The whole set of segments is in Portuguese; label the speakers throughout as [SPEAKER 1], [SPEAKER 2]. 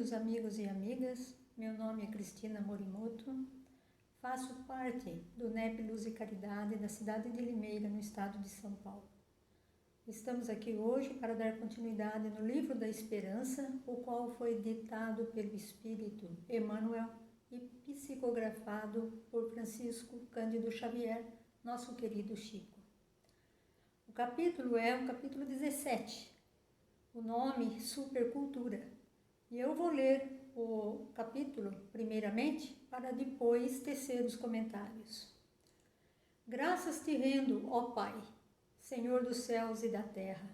[SPEAKER 1] queridos amigos e amigas, meu nome é Cristina Morimoto, faço parte do NEP Luz e Caridade da cidade de Limeira, no estado de São Paulo. Estamos aqui hoje para dar continuidade no Livro da Esperança, o qual foi ditado pelo Espírito Emmanuel e psicografado por Francisco Cândido Xavier, nosso querido Chico. O capítulo é o capítulo 17, o nome Supercultura. E eu vou ler o capítulo primeiramente para depois tecer os comentários. Graças te rendo, ó Pai, Senhor dos céus e da terra,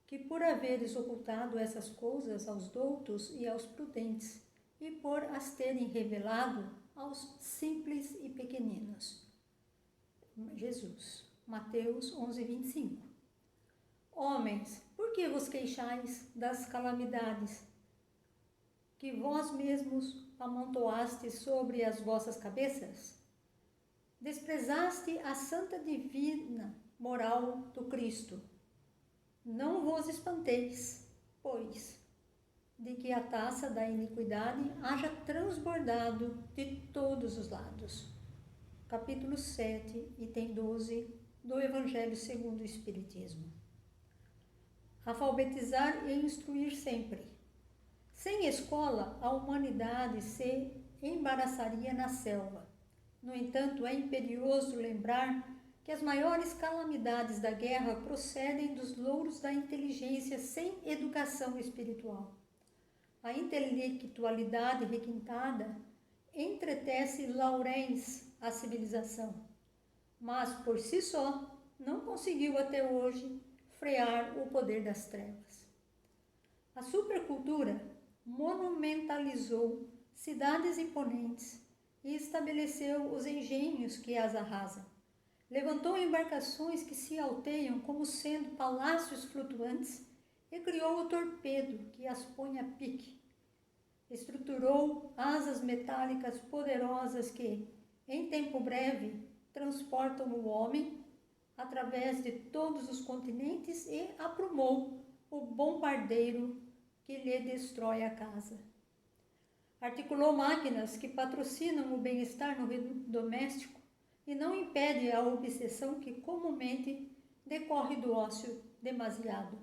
[SPEAKER 1] que por haveres ocultado essas coisas aos doutos e aos prudentes, e por as terem revelado aos simples e pequeninos. Jesus, Mateus 11:25. Homens, por que vos queixais das calamidades que vós mesmos amontoastes sobre as vossas cabeças? Desprezaste a santa divina moral do Cristo. Não vos espanteis, pois, de que a taça da iniquidade haja transbordado de todos os lados. Capítulo 7, item 12 do Evangelho segundo o Espiritismo. Alfabetizar e instruir sempre. Sem escola, a humanidade se embaraçaria na selva. No entanto, é imperioso lembrar que as maiores calamidades da guerra procedem dos louros da inteligência sem educação espiritual. A intelectualidade requintada entretece laurens à civilização, mas por si só não conseguiu até hoje frear o poder das trevas. A supercultura monumentalizou cidades imponentes e estabeleceu os engenhos que as arrasam. Levantou embarcações que se alteiam como sendo palácios flutuantes e criou o torpedo que as põe a pique. Estruturou asas metálicas poderosas que, em tempo breve, transportam o homem através de todos os continentes e aprumou o bombardeiro que lhe destrói a casa. Articulou máquinas que patrocinam o bem-estar no doméstico e não impede a obsessão que comumente decorre do ócio demasiado.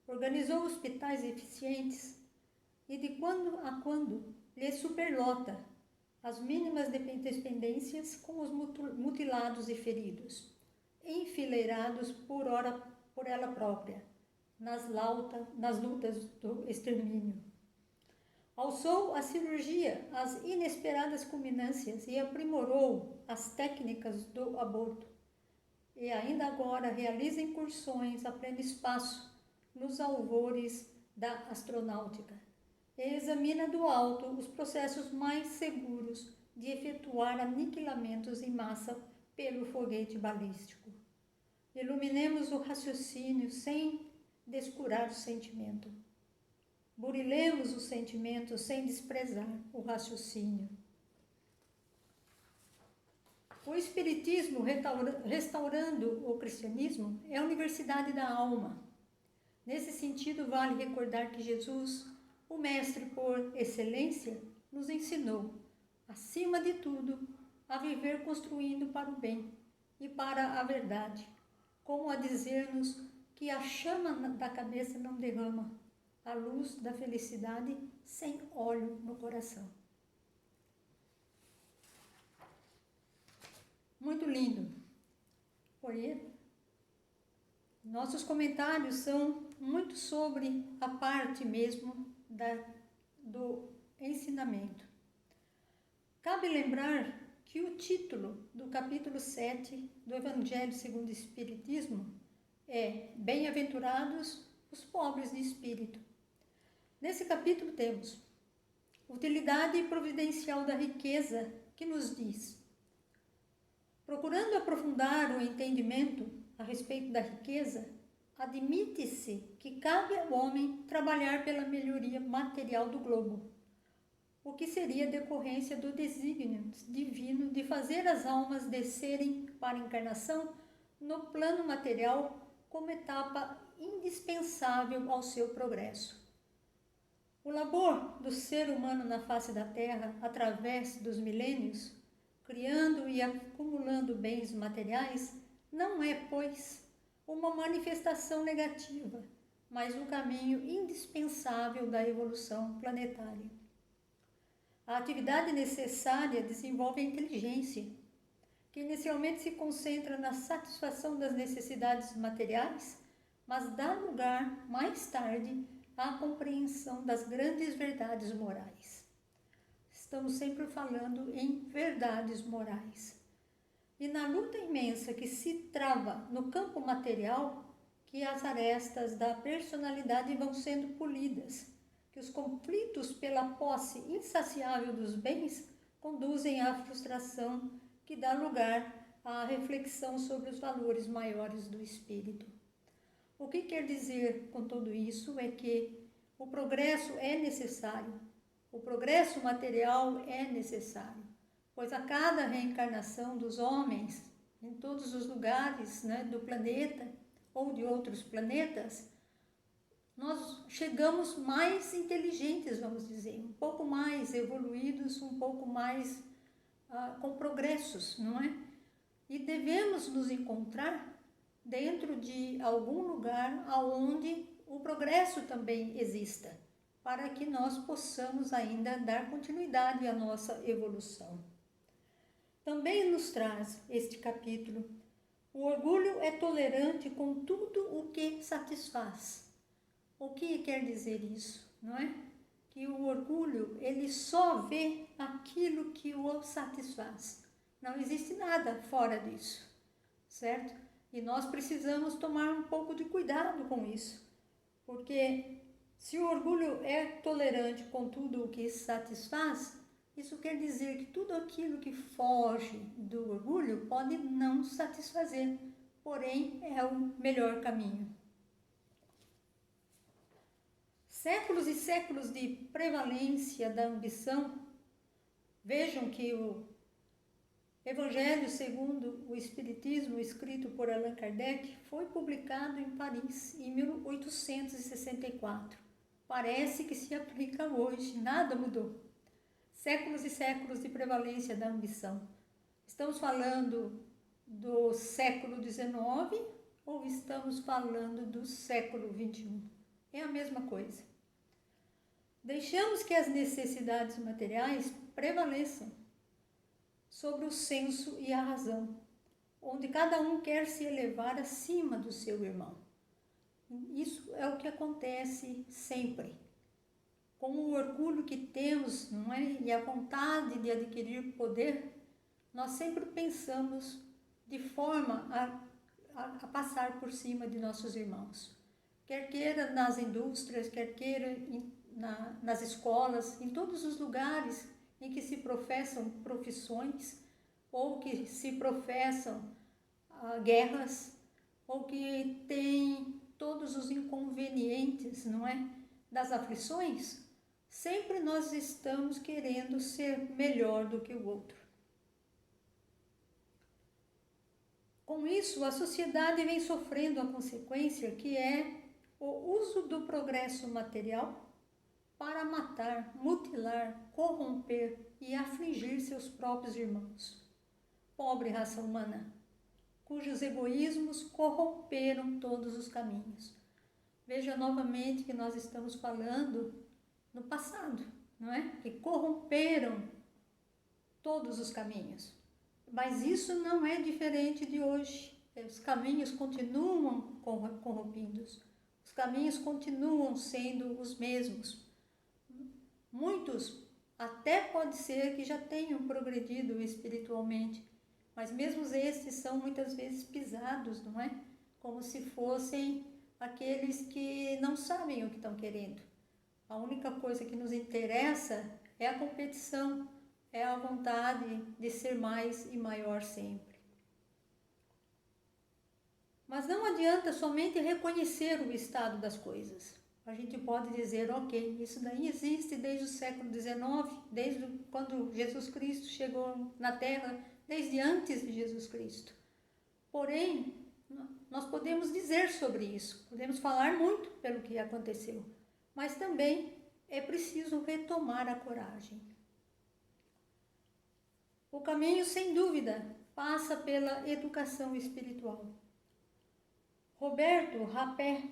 [SPEAKER 1] Organizou hospitais eficientes e de quando a quando lhe superlota as mínimas dependências com os mutilados e feridos, enfileirados por ela própria, nas lutas do extermínio. Alçou a cirurgia às inesperadas culminâncias e aprimorou as técnicas do aborto. E ainda agora realiza incursões a pleno espaço nos alvores da astronáutica. E examina do alto os processos mais seguros de efetuar aniquilamentos em massa pelo foguete balístico. Iluminemos o raciocínio sem descurar o sentimento. Burilemos o sentimento sem desprezar o raciocínio. O Espiritismo, restaurando o cristianismo, é a universidade da alma. Nesse sentido, vale recordar que Jesus, o Mestre por excelência, nos ensinou, acima de tudo, a viver construindo para o bem e para a verdade, como a dizer-nos que a chama da cabeça não derrama a luz da felicidade sem óleo no coração. Muito lindo. Nossos comentários são muito sobre a parte mesmo do ensinamento. Cabe lembrar que o título do capítulo 7 do Evangelho segundo o Espiritismo é Bem-aventurados os pobres de espírito. Nesse capítulo temos utilidade providencial da riqueza, que nos diz: procurando aprofundar o entendimento a respeito da riqueza, admite-se que cabe ao homem trabalhar pela melhoria material do globo, o que seria decorrência do desígnio divino de fazer as almas descerem para a encarnação no plano material como etapa indispensável ao seu progresso. O labor do ser humano na face da Terra, através dos milênios, criando e acumulando bens materiais, não é, pois, uma manifestação negativa, mas um caminho indispensável da evolução planetária. A atividade necessária desenvolve a inteligência, que inicialmente se concentra na satisfação das necessidades materiais, mas dá lugar, mais tarde, à compreensão das grandes verdades morais. Estamos sempre falando em verdades morais. E na luta imensa que se trava no campo material, que as arestas da personalidade vão sendo polidas, que os conflitos pela posse insaciável dos bens conduzem à frustração que dá lugar à reflexão sobre os valores maiores do espírito. O que quer dizer com tudo isso é que o progresso é necessário, o progresso material é necessário, pois a cada reencarnação dos homens, em todos os lugares, do planeta ou de outros planetas, nós chegamos mais inteligentes, vamos dizer, um pouco mais evoluídos, um pouco mais com progressos, não é? E devemos nos encontrar dentro de algum lugar onde o progresso também exista, para que nós possamos ainda dar continuidade à nossa evolução. Também nos traz este capítulo: o orgulho é tolerante com tudo o que satisfaz. O que quer dizer isso, não é? Que o orgulho, ele só vê aquilo que o satisfaz. Não existe nada fora disso, certo? E nós precisamos tomar um pouco de cuidado com isso, porque se o orgulho é tolerante com tudo o que satisfaz, isso quer dizer que tudo aquilo que foge do orgulho pode não satisfazer, porém é o melhor caminho. Séculos e séculos de prevalência da ambição. Vejam que o Evangelho segundo o Espiritismo, escrito por Allan Kardec, foi publicado em Paris em 1864. Parece que se aplica hoje, nada mudou. Séculos e séculos de prevalência da ambição. Estamos falando do século XIX ou estamos falando do século XXI? É a mesma coisa. Deixamos que as necessidades materiais prevaleçam sobre o senso e a razão, onde cada um quer se elevar acima do seu irmão. Isso é o que acontece sempre. Com o orgulho que temos, não é? E a vontade de adquirir poder, nós sempre pensamos de forma a passar por cima de nossos irmãos. Quer queira nas indústrias, quer queira nas escolas, em todos os lugares em que se professam profissões, ou que se professam guerras, ou que tem todos os inconvenientes, não é? Das aflições, sempre nós estamos querendo ser melhor do que o outro. Com isso, a sociedade vem sofrendo a consequência que é o uso do progresso material para matar, mutilar, corromper e afligir seus próprios irmãos. Pobre raça humana, cujos egoísmos corromperam todos os caminhos. Veja novamente que nós estamos falando no passado, não é? Que corromperam todos os caminhos. Mas isso não é diferente de hoje. Os caminhos continuam corrompidos. Os caminhos continuam sendo os mesmos. Muitos até pode ser que já tenham progredido espiritualmente, mas mesmo estes são muitas vezes pisados, não é? Como se fossem aqueles que não sabem o que estão querendo. A única coisa que nos interessa é a competição, é a vontade de ser mais e maior sempre. Mas não adianta somente reconhecer o estado das coisas. A gente pode dizer, ok, isso daí existe desde o século XIX, desde quando Jesus Cristo chegou na Terra, desde antes de Jesus Cristo. Porém, nós podemos dizer sobre isso, podemos falar muito pelo que aconteceu, mas também é preciso retomar a coragem. O caminho, sem dúvida, passa pela educação espiritual. Roberto Rapé,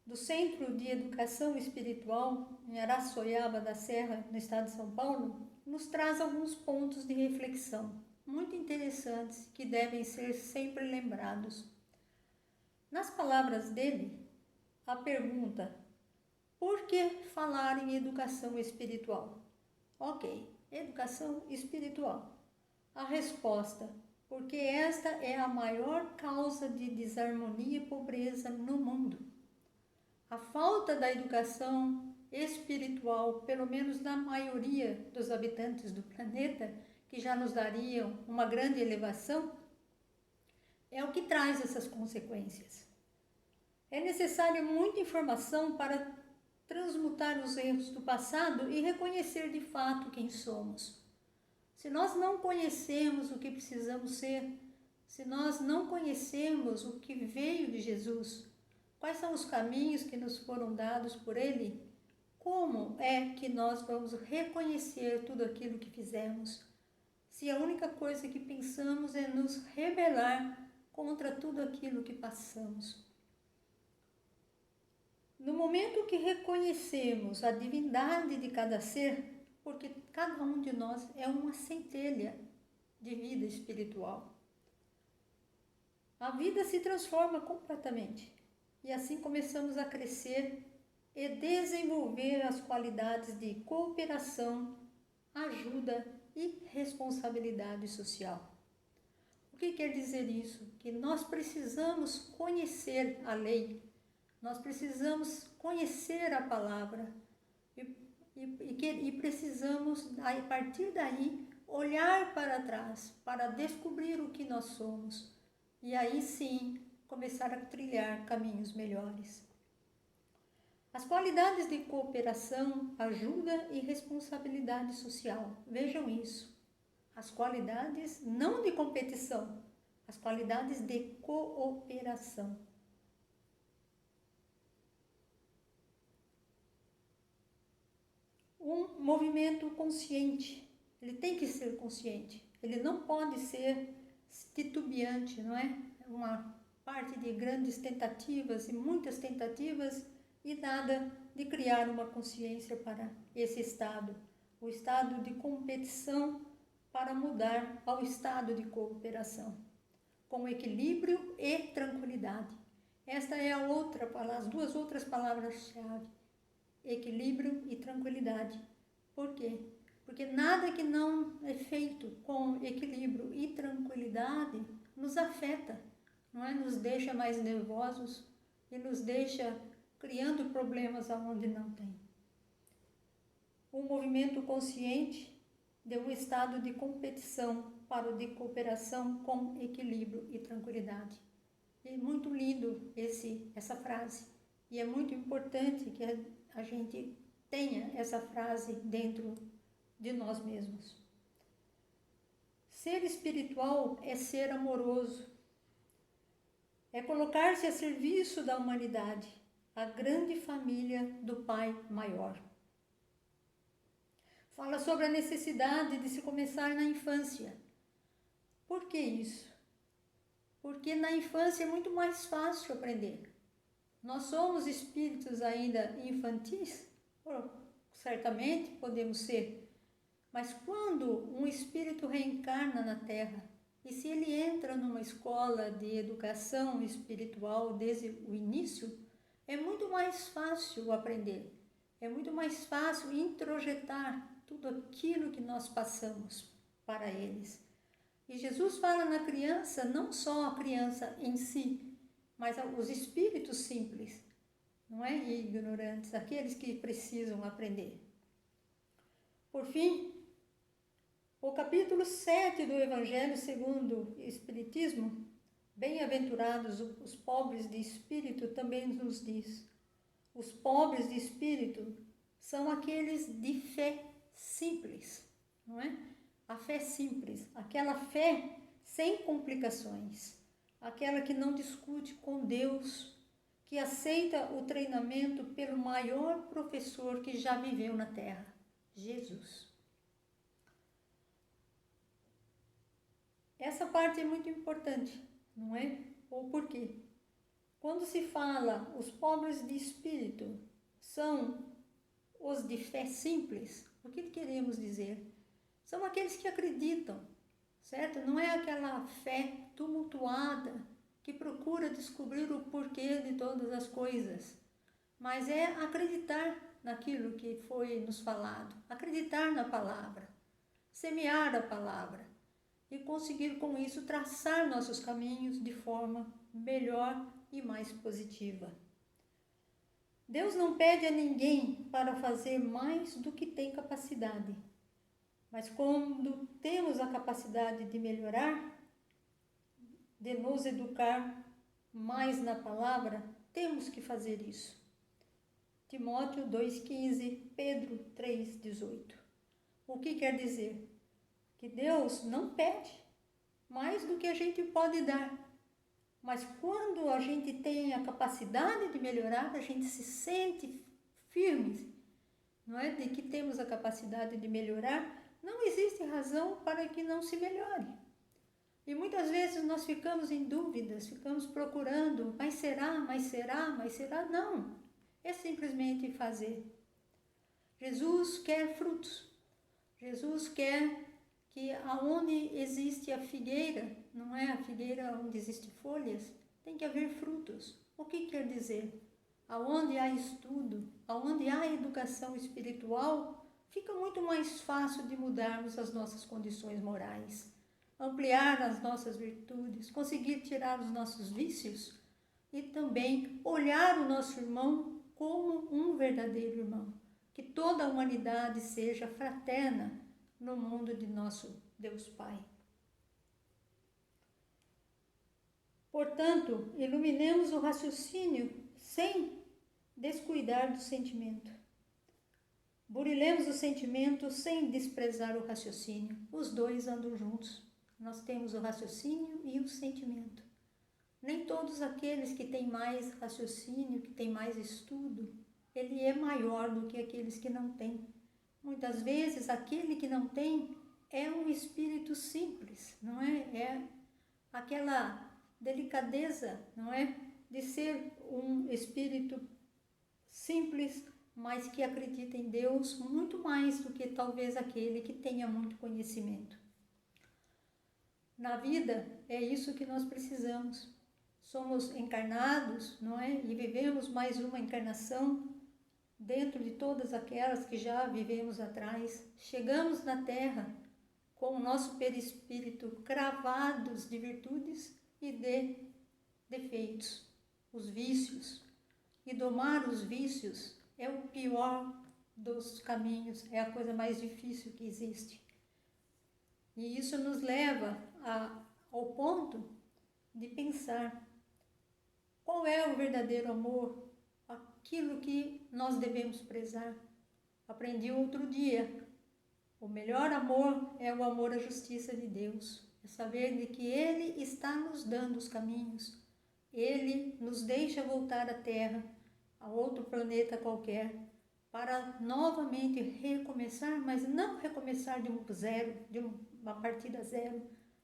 [SPEAKER 1] do Centro de Educação Espiritual, em Araçoiaba da Serra, no estado de São Paulo, nos traz alguns pontos de reflexão muito interessantes que devem ser sempre lembrados. Nas palavras dele, a pergunta: por que falar em educação espiritual? Ok, educação espiritual. A resposta: porque esta é a maior causa de desarmonia e pobreza no mundo. A falta da educação espiritual, pelo menos na maioria dos habitantes do planeta, que já nos dariam uma grande elevação, é o que traz essas consequências. É necessária muita informação para transmutar os erros do passado e reconhecer de fato quem somos. Se nós não conhecemos o que precisamos ser, se nós não conhecemos o que veio de Jesus, quais são os caminhos que nos foram dados por Ele, como é que nós vamos reconhecer tudo aquilo que fizemos, se a única coisa que pensamos é nos rebelar contra tudo aquilo que passamos? No momento que reconhecemos a divindade de cada ser, porque cada um de nós é uma centelha de vida espiritual, a vida se transforma completamente e assim começamos a crescer e desenvolver as qualidades de cooperação, ajuda e responsabilidade social. O que quer dizer isso? Que nós precisamos conhecer a lei, nós precisamos conhecer a palavra e precisamos, a partir daí, olhar para trás para descobrir o que nós somos e aí sim começar a trilhar caminhos melhores. As qualidades de cooperação, ajuda e responsabilidade social. Vejam isso. As qualidades não de competição, as qualidades de cooperação. Um movimento consciente, ele tem que ser consciente, ele não pode ser titubeante, não é? Uma parte de grandes tentativas e muitas tentativas e nada de criar uma consciência para esse estado, o estado de competição, para mudar ao estado de cooperação, com equilíbrio e tranquilidade. Esta é as duas outras palavras-chave, equilíbrio e tranquilidade. Por quê? Porque nada que não é feito com equilíbrio e tranquilidade nos afeta, não é? Nos deixa mais nervosos e nos deixa criando problemas aonde não tem. Um movimento consciente de um estado de competição para o de cooperação com equilíbrio e tranquilidade. É muito lindo essa frase e é muito importante que a gente tenha essa frase dentro de nós mesmos. Ser espiritual é ser amoroso, é colocar-se a serviço da humanidade, a grande família do Pai Maior. Fala sobre a necessidade de se começar na infância. Por que isso? Porque na infância é muito mais fácil aprender. Nós somos espíritos ainda infantis? Certamente podemos ser. Mas quando um espírito reencarna na Terra, e se ele entra numa escola de educação espiritual desde o início, é muito mais fácil aprender. É muito mais fácil introjetar tudo aquilo que nós passamos para eles. E Jesus fala na criança, não só a criança em si, mas os espíritos simples, não é? E ignorantes, aqueles que precisam aprender. Por fim, o capítulo 7 do Evangelho segundo o Espiritismo, bem-aventurados os pobres de espírito, também nos diz: os pobres de espírito são aqueles de fé simples, não é? A fé simples, aquela fé sem complicações, aquela que não discute com Deus, que aceita o treinamento pelo maior professor que já viveu na Terra, Jesus. Essa parte é muito importante, não é? Ou por quê? Quando se fala os pobres de espírito são os de fé simples, o que queremos dizer? São aqueles que acreditam, certo? Não é aquela fé tumultuada que procura descobrir o porquê de todas as coisas, mas é acreditar naquilo que foi nos falado, acreditar na palavra, semear a palavra e conseguir com isso traçar nossos caminhos de forma melhor e mais positiva. Deus não pede a ninguém para fazer mais do que tem capacidade, mas quando temos a capacidade de melhorar, de nos educar mais na palavra, temos que fazer isso. Timóteo 2,15, Pedro 3,18. O que quer dizer? Que Deus não pede mais do que a gente pode dar. Mas quando a gente tem a capacidade de melhorar, a gente se sente firme, não é? De que temos a capacidade de melhorar, não existe razão para que não se melhore. E muitas vezes nós ficamos em dúvidas, ficamos procurando, mas será, mas será, mas será? Não, é simplesmente fazer. Jesus quer frutos. Jesus quer que aonde existe a figueira, não é a figueira onde existem folhas, tem que haver frutos. O que quer dizer? Aonde há estudo, aonde há educação espiritual, fica muito mais fácil de mudarmos as nossas condições morais, ampliar as nossas virtudes, conseguir tirar os nossos vícios e também olhar o nosso irmão como um verdadeiro irmão. Que toda a humanidade seja fraterna no mundo de nosso Deus Pai. Portanto, iluminemos o raciocínio sem descuidar do sentimento. Burilemos o sentimento sem desprezar o raciocínio. Os dois andam juntos. Nós temos o raciocínio e o sentimento. Nem todos aqueles que têm mais raciocínio, que têm mais estudo, ele é maior do que aqueles que não têm. Muitas vezes, aquele que não tem é um espírito simples, não é? É aquela delicadeza, não é? De ser um espírito simples, mas que acredita em Deus muito mais do que talvez aquele que tenha muito conhecimento. Na vida, é isso que nós precisamos. Somos encarnados, não é? E vivemos mais uma encarnação dentro de todas aquelas que já vivemos atrás. Chegamos na Terra com o nosso perispírito cravados de virtudes e de defeitos, os vícios. E domar os vícios é o pior dos caminhos, é a coisa mais difícil que existe. E isso nos leva ao ponto de pensar qual é o verdadeiro amor, aquilo que nós devemos prezar. Aprendi outro dia, o melhor amor é o amor à justiça de Deus, é saber de que Ele está nos dando os caminhos, Ele nos deixa voltar à Terra, a outro planeta qualquer, para novamente recomeçar, mas não recomeçar de um zero, de uma partida zero,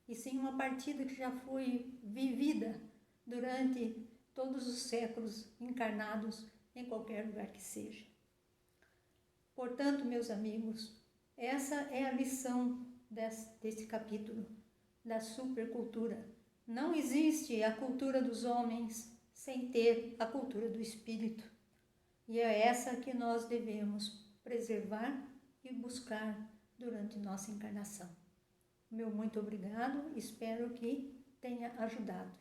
[SPEAKER 1] e sim uma partida que já foi vivida durante todos os séculos encarnados em qualquer lugar que seja. Portanto, meus amigos, essa é a lição desse capítulo, da supercultura. Não existe a cultura dos homens sem ter a cultura do espírito. E é essa que nós devemos preservar e buscar durante nossa encarnação. Meu muito obrigado, espero que tenha ajudado.